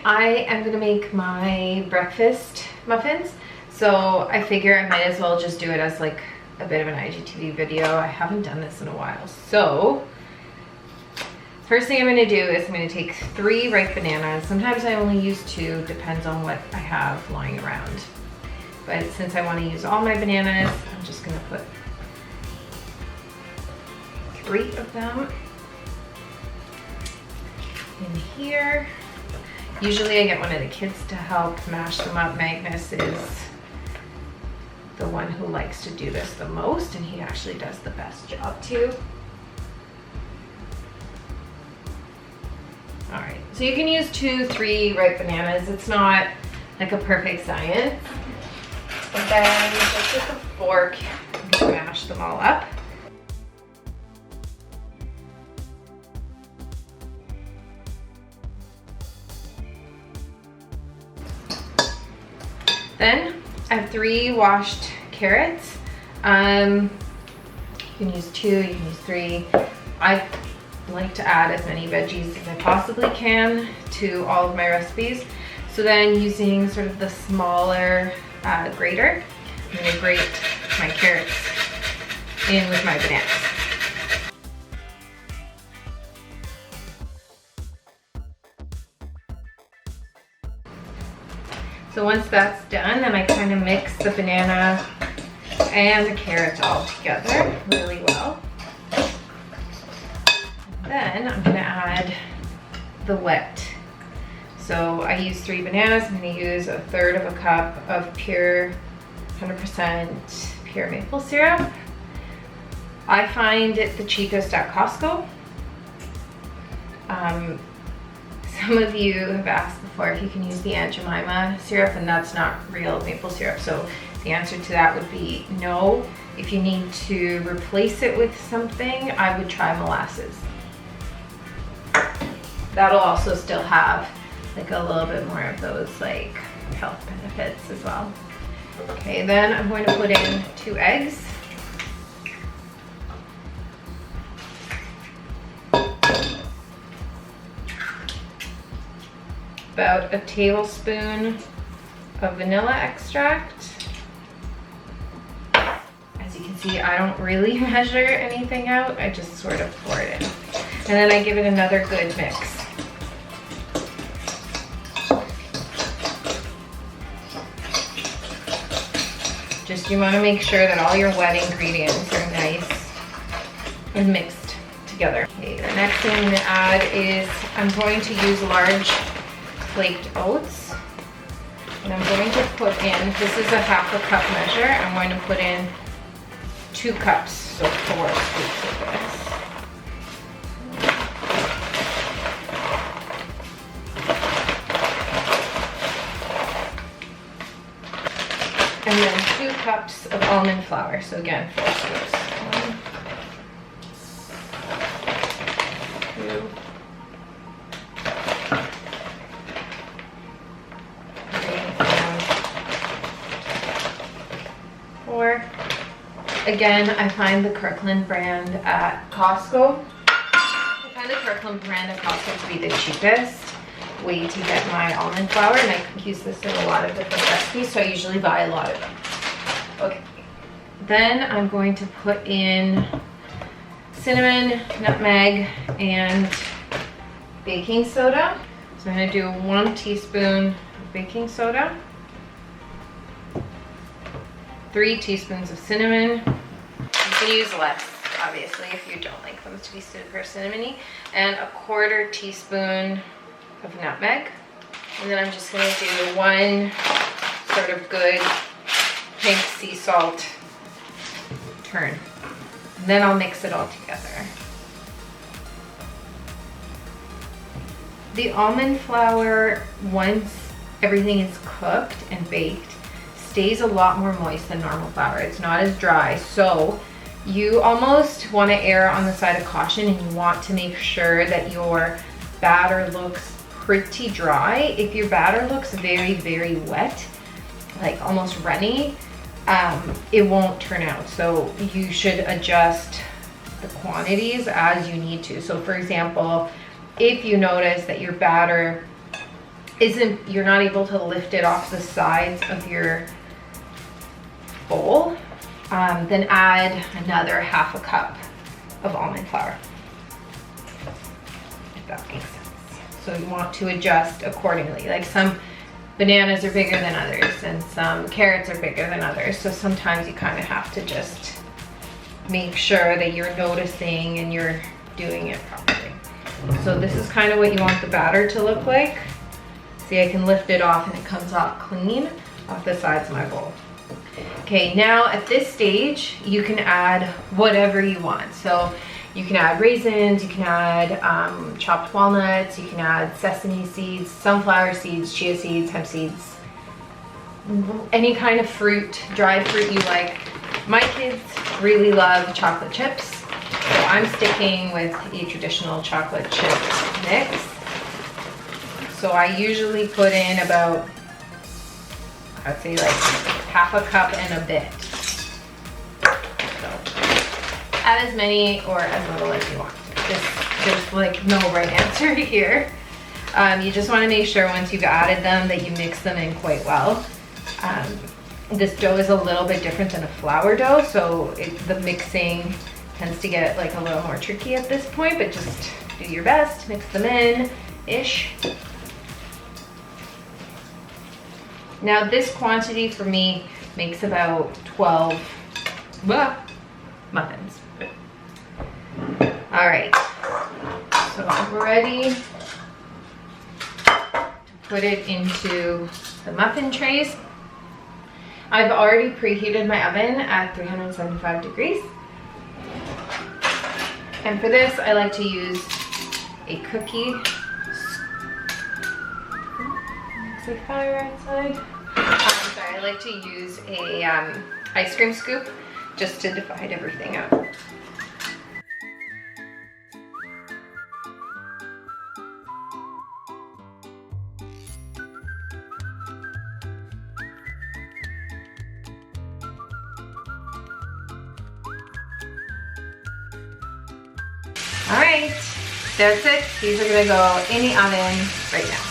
I am gonna make my breakfast muffins. So I figure I might as well just do it as like a bit of an IGTV video. I haven't done this in a while. So first thing I'm gonna do is I'm gonna take 3 ripe bananas. Sometimes I only use 2, depends on what I have lying around. But since I wanna use all my bananas, I'm just gonna put 3 of them in here. Usually I get one of the kids to help mash them up. Magnus is the one who likes to do this the most, and he actually does the best job too. All right, so you can use 2, 3 ripe bananas. It's not like a perfect science. And then just with a fork, I'm gonna mash them all up. Then I have 3 washed carrots. You can use 2, you can use 3. I like to add as many veggies as I possibly can to all of my recipes. So then using sort of the smaller grater, I'm gonna grate my carrots in with my bananas. So once that's done, then I kind of mix the banana and the carrots all together really well. Then I'm gonna add the wet. So I use 3 bananas. I'm gonna use 1/3 of a cup of pure 100% pure maple syrup. I find it the cheapest at Costco. Some of you have asked before if you can use the Aunt Jemima syrup, and that's not real maple syrup. So the answer to that would be no. If you need to replace it with something, I would try molasses. That'll also still have like a little bit more of those like health benefits as well. Okay, then I'm going to put in 2 eggs. About a tablespoon of vanilla extract. As you can see, I don't really measure anything out. I just sort of pour it in. And then I give it another good mix. Just you want to make sure that all your wet ingredients are nice and mixed together. Okay, the next thing I'm going to add is I'm going to use large flaked oats, and I'm going to put in, this is a 1/2 cup measure, I'm going to put in 2 cups, so 4 scoops of this. And then 2 cups of almond flour, so again 4 scoops. 1, 2, 4. Again, I find the Kirkland brand at Costco. I find the Kirkland brand at Costco to be the cheapest way to get my almond flour, and I use this in a lot of different recipes, so I usually buy a lot of them. Okay, then I'm going to put in cinnamon, nutmeg, and baking soda. So I'm going to do 1 teaspoon of baking soda, 3 teaspoons of cinnamon. You can use less, obviously, if you don't like them to be super cinnamony, and 1/4 teaspoon of nutmeg. And then I'm just going to do 1 sort of good pink sea salt turn. And then I'll mix it all together. The almond flour, once everything is cooked and baked, stays a lot more moist than normal flour. It's not as dry, so you almost want to err on the side of caution, and you want to make sure that your batter looks pretty dry. If your batter looks very, very wet, like almost runny, it won't turn out. So you should adjust the quantities as you need to. So for example, if you notice that your batter you're not able to lift it off the sides of your bowl, then add another half a cup of almond flour, if that makes sense. So you want to adjust accordingly. Like some bananas are bigger than others and some carrots are bigger than others. So sometimes you kind of have to just make sure that you're noticing and you're doing it properly. So this is kind of what you want the batter to look like. See, I can lift it off and it comes out clean off the sides of my bowl. Okay, now at this stage, you can add whatever you want. So you can add raisins, you can add chopped walnuts, you can add sesame seeds, sunflower seeds, chia seeds, hemp seeds, any kind of fruit, dried fruit you like. My kids really love chocolate chips, so I'm sticking with a traditional chocolate chip mix. So I usually put in about, I'd say like half a cup and a bit. So add as many or as little as you want. There's like no right answer here. You just want to make sure once you've added them that you mix them in quite well. This dough is a little bit different than a flour dough, so the mixing tends to get like a little more tricky at this point, but just do your best, mix them in-ish. Now this quantity for me makes about 12 muffins. All right, so I'm ready to put it into the muffin trays. I've already preheated my oven at 375 degrees. And for this, I like to use a cookie. Looks like fire outside. I like to use a ice cream scoop just to divide everything out. All right, that's it. These are gonna go in the oven right now.